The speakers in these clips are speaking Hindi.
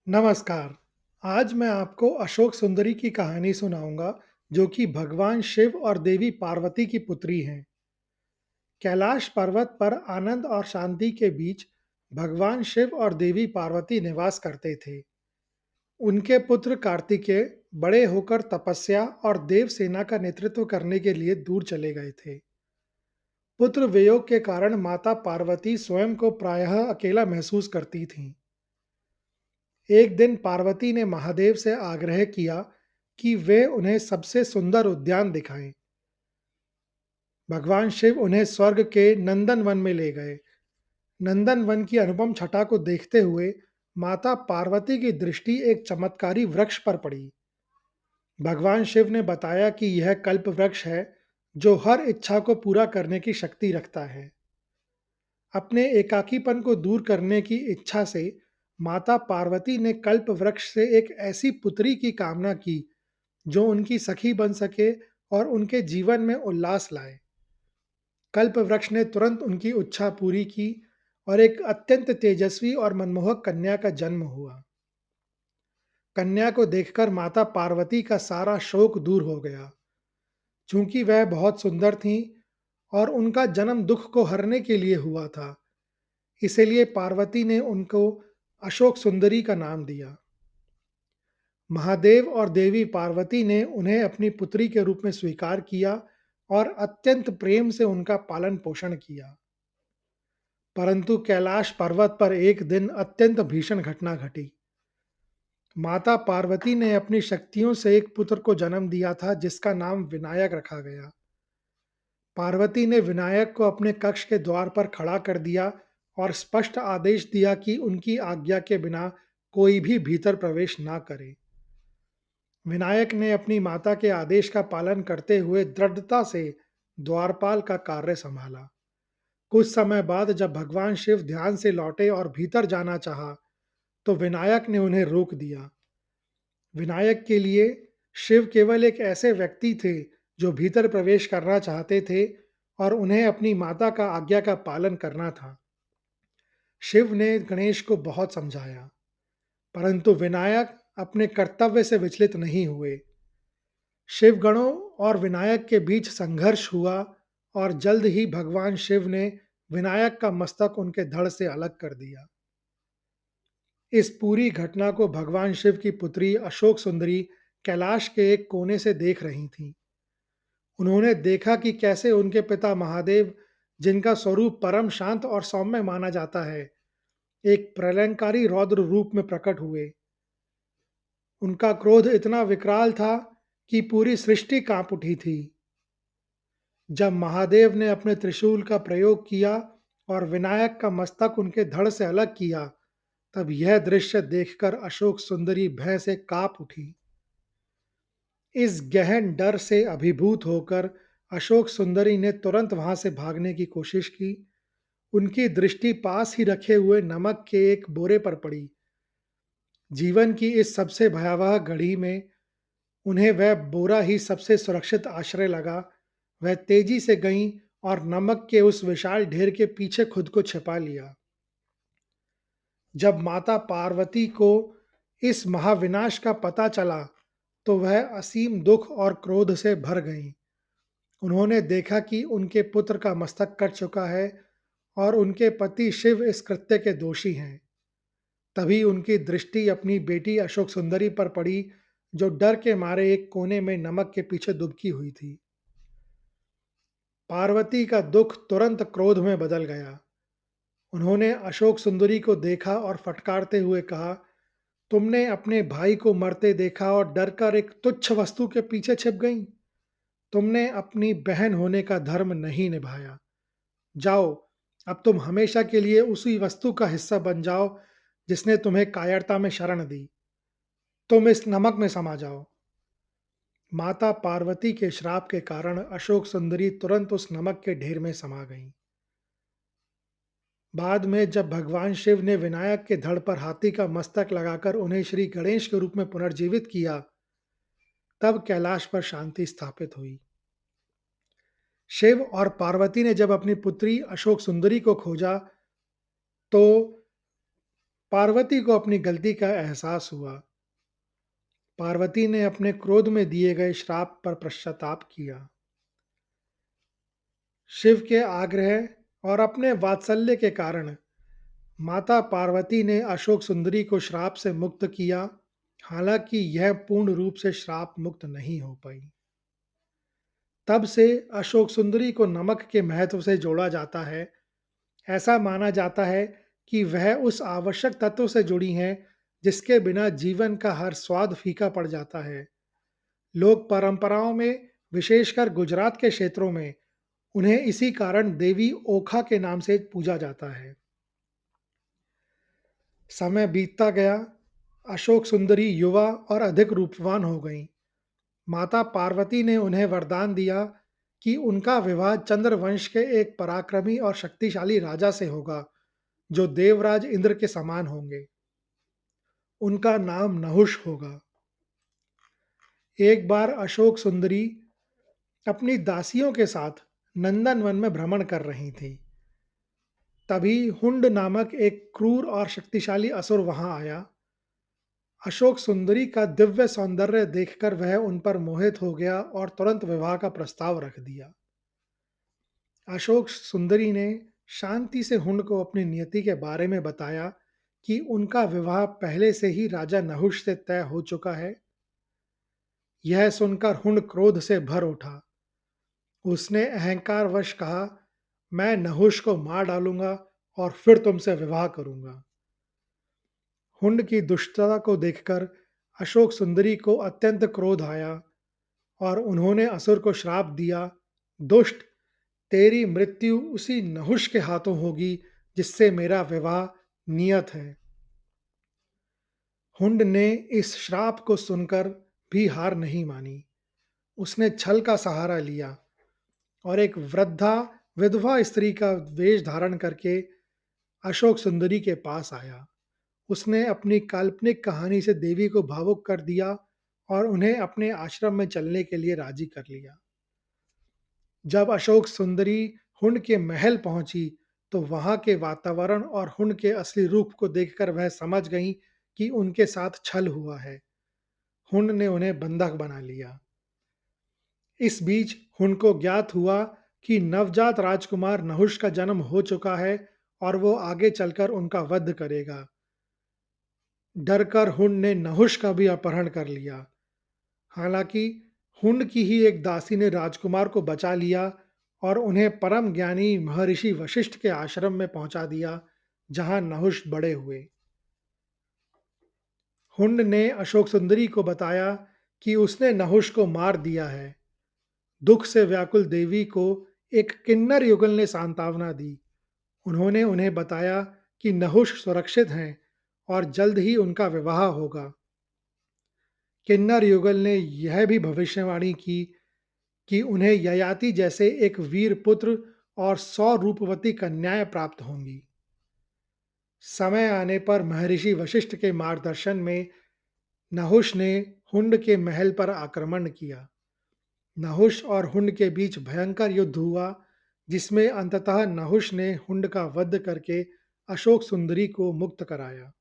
नमस्कार। आज मैं आपको अशोक सुंदरी की कहानी सुनाऊंगा, जो कि भगवान शिव और देवी पार्वती की पुत्री हैं। कैलाश पर्वत पर आनंद और शांति के बीच भगवान शिव और देवी पार्वती निवास करते थे। उनके पुत्र कार्तिकेय बड़े होकर तपस्या और देव सेना का नेतृत्व करने के लिए दूर चले गए थे। पुत्र वियोग के कारण माता पार्वती स्वयं को प्रायः अकेला महसूस करती थीं। एक दिन पार्वती ने महादेव से आग्रह किया कि वे उन्हें सबसे सुंदर उद्यान दिखाएं। भगवान शिव उन्हें स्वर्ग के नंदन वन में ले गए। नंदन वन की अनुपम छटा को देखते हुए माता पार्वती की दृष्टि एक चमत्कारी वृक्ष पर पड़ी। भगवान शिव ने बताया कि यह कल्प वृक्ष है, जो हर इच्छा को पूरा करने की शक्ति रखता है। अपने एकाकीपन को दूर करने की इच्छा से माता पार्वती ने कल्प वृक्ष से एक ऐसी पुत्री की कामना की जो उनकी सखी बन सके और उनके जीवन में उल्लास लाए। कल्प वृक्ष ने तुरंत उनकी इच्छा पूरी की और एक अत्यंत तेजस्वी और मनमोहक कन्या का जन्म हुआ। कन्या को देखकर माता पार्वती का सारा शोक दूर हो गया। चूंकि वह बहुत सुंदर थीं और उनका जन्म दुख को हरने के लिए हुआ था, इसीलिए पार्वती ने उनको अशोक सुंदरी का नाम दिया। महादेव और देवी पार्वती ने उन्हें अपनी पुत्री के रूप में स्वीकार किया और अत्यंत प्रेम से उनका पालन पोषण किया। परंतु कैलाश पर्वत पर एक दिन अत्यंत भीषण घटना घटी। माता पार्वती ने अपनी शक्तियों से एक पुत्र को जन्म दिया था, जिसका नाम विनायक रखा गया। पार्वती ने विनायक को अपने कक्ष के द्वार पर खड़ा कर दिया और स्पष्ट आदेश दिया कि उनकी आज्ञा के बिना कोई भी भीतर प्रवेश ना करे। विनायक ने अपनी माता के आदेश का पालन करते हुए दृढ़ता से द्वारपाल का कार्य संभाला। कुछ समय बाद जब भगवान शिव ध्यान से लौटे और भीतर जाना चाहा, तो विनायक ने उन्हें रोक दिया। विनायक के लिए शिव केवल एक ऐसे व्यक्ति थे जो भीतर प्रवेश करना चाहते थे और उन्हें अपनी माता का आज्ञा का पालन करना था। शिव ने गणेश को बहुत समझाया, परंतु विनायक अपने कर्तव्य से विचलित नहीं हुए। शिवगणों और विनायक के बीच संघर्ष हुआ और जल्द ही भगवान शिव ने विनायक का मस्तक उनके धड़ से अलग कर दिया। इस पूरी घटना को भगवान शिव की पुत्री अशोक सुंदरी कैलाश के एक कोने से देख रही थीं। उन्होंने देखा कि कैसे उनके पिता महादेव, जिनका स्वरूप परम शांत और सौम्य माना जाता है, एक प्रलयंकारी रौद्र रूप में प्रकट हुए। उनका क्रोध इतना विकराल था कि पूरी सृष्टि कांप उठी थी। जब महादेव ने अपने त्रिशूल का प्रयोग किया और विनायक का मस्तक उनके धड़ से अलग किया, तब यह दृश्य देखकर अशोक सुंदरी भय से कांप उठी। इस गहन डर से अभिभूत होकर अशोक सुंदरी ने तुरंत वहां से भागने की कोशिश की। उनकी दृष्टि पास ही रखे हुए नमक के एक बोरे पर पड़ी। जीवन की इस सबसे भयावह घड़ी में उन्हें वह बोरा ही सबसे सुरक्षित आश्रय लगा। वह तेजी से गईं और नमक के उस विशाल ढेर के पीछे खुद को छिपा लिया। जब माता पार्वती को इस महाविनाश का पता चला, तो वह असीम दुख और क्रोध से भर गईं। उन्होंने देखा कि उनके पुत्र का मस्तक कट चुका है और उनके पति शिव इस कृत्य के दोषी हैं। तभी उनकी दृष्टि अपनी बेटी अशोक सुंदरी पर पड़ी, जो डर के मारे एक कोने में नमक के पीछे दुबकी हुई थी। पार्वती का दुख तुरंत क्रोध में बदल गया। उन्होंने अशोक सुंदरी को देखा और फटकारते हुए कहा, तुमने अपने भाई को मरते देखा और डरकर एक तुच्छ वस्तु के पीछे छिप गई। तुमने अपनी बहन होने का धर्म नहीं निभाया। जाओ, अब तुम हमेशा के लिए उसी वस्तु का हिस्सा बन जाओ जिसने तुम्हें कायरता में शरण दी। तुम इस नमक में समा जाओ। माता पार्वती के श्राप के कारण अशोक सुंदरी तुरंत उस नमक के ढेर में समा गईं। बाद में जब भगवान शिव ने विनायक के धड़ पर हाथी का मस्तक लगाकर उन्हें श्री गणेश के रूप में पुनर्जीवित किया, तब कैलाश पर शांति स्थापित हुई। शिव और पार्वती ने जब अपनी पुत्री अशोक सुंदरी को खोजा, तो पार्वती को अपनी गलती का एहसास हुआ। पार्वती ने अपने क्रोध में दिए गए श्राप पर पश्चाताप किया। शिव के आग्रह और अपने वात्सल्य के कारण माता पार्वती ने अशोक सुंदरी को श्राप से मुक्त किया, हालांकि यह पूर्ण रूप से श्राप मुक्त नहीं हो पाई। तब से अशोक सुंदरी को नमक के महत्व से जोड़ा जाता है। ऐसा माना जाता है कि वह उस आवश्यक तत्व से जुड़ी हैं जिसके बिना जीवन का हर स्वाद फीका पड़ जाता है। लोक परंपराओं में, विशेषकर गुजरात के क्षेत्रों में, उन्हें इसी कारण देवी ओखा के नाम से पूजा जाता है। समय बीतता गया, अशोक सुंदरी युवा और अधिक रूपवान हो गईं। माता पार्वती ने उन्हें वरदान दिया कि उनका विवाह चंद्रवंश के एक पराक्रमी और शक्तिशाली राजा से होगा, जो देवराज इंद्र के समान होंगे। उनका नाम नहुष होगा। एक बार अशोक सुंदरी अपनी दासियों के साथ नंदनवन में भ्रमण कर रही थी। तभी हुंड नामक एक क्रूर और शक्तिशाली असुर वहां आया। अशोक सुंदरी का दिव्य सौंदर्य देखकर वह उन पर मोहित हो गया और तुरंत विवाह का प्रस्ताव रख दिया। अशोक सुंदरी ने शांति से हुंड को अपनी नियति के बारे में बताया कि उनका विवाह पहले से ही राजा नहुष से तय हो चुका है। यह सुनकर हुंड क्रोध से भर उठा। उसने अहंकारवश कहा, मैं नहुष को मार डालूंगा और फिर तुमसे विवाह करूंगा। हुंड की दुष्टता को देखकर अशोक सुंदरी को अत्यंत क्रोध आया और उन्होंने असुर को श्राप दिया, दुष्ट, तेरी मृत्यु उसी नहुष के हाथों होगी जिससे मेरा विवाह नियत है। हुंड ने इस श्राप को सुनकर भी हार नहीं मानी। उसने छल का सहारा लिया और एक वृद्धा विधवा स्त्री का वेश धारण करके अशोक सुंदरी के पास आया। उसने अपनी काल्पनिक कहानी से देवी को भावुक कर दिया और उन्हें अपने आश्रम में चलने के लिए राजी कर लिया। जब अशोक सुंदरी हुंड के महल पहुंची, तो वहां के वातावरण और हुंड के असली रूप को देखकर वह समझ गई कि उनके साथ छल हुआ है। हुंड ने उन्हें बंधक बना लिया। इस बीच हुंड को ज्ञात हुआ कि नवजात राजकुमार नहुष का जन्म हो चुका है और वो आगे चलकर उनका वध करेगा। डरकर हुंड ने नहुष का भी अपहरण कर लिया। हालांकि हुंड की ही एक दासी ने राजकुमार को बचा लिया और उन्हें परम ज्ञानी महर्षि वशिष्ठ के आश्रम में पहुंचा दिया, जहां नहुष बड़े हुए। हुंड ने अशोक सुंदरी को बताया कि उसने नहुष को मार दिया है। दुख से व्याकुल देवी को एक किन्नर युगल ने सांत्वना दी। उन्होंने उन्हें बताया कि नहुष सुरक्षित हैं और जल्द ही उनका विवाह होगा। किन्नर युगल ने यह भी भविष्यवाणी की कि उन्हें ययाति जैसे एक वीर पुत्र और 100 रूपवती कन्याएं प्राप्त होंगी। समय आने पर महर्षि वशिष्ठ के मार्गदर्शन में नहुष ने हुंड के महल पर आक्रमण किया। नहुष और हुंड के बीच भयंकर युद्ध हुआ, जिसमें अंततः नहुष ने हुंड का वध करके अशोक सुंदरी को मुक्त कराया।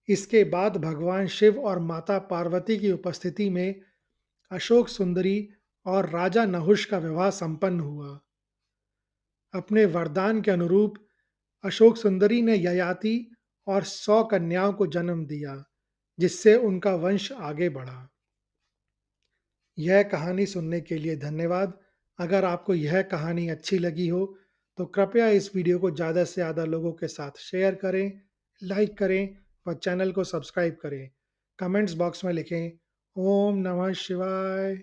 इसके बाद भगवान शिव और माता पार्वती की उपस्थिति में अशोक सुंदरी और राजा नहुष का विवाह संपन्न हुआ। अपने वरदान के अनुरूप अशोक सुंदरी ने ययाति और 100 कन्याओं को जन्म दिया, जिससे उनका वंश आगे बढ़ा। यह कहानी सुनने के लिए धन्यवाद। अगर आपको यह कहानी अच्छी लगी हो तो कृपया इस वीडियो को ज़्यादा से ज़्यादा लोगों के साथ शेयर करें, लाइक करें और चैनल को सब्सक्राइब करें। कमेंट्स बॉक्स में लिखें, ओम नमः शिवाय।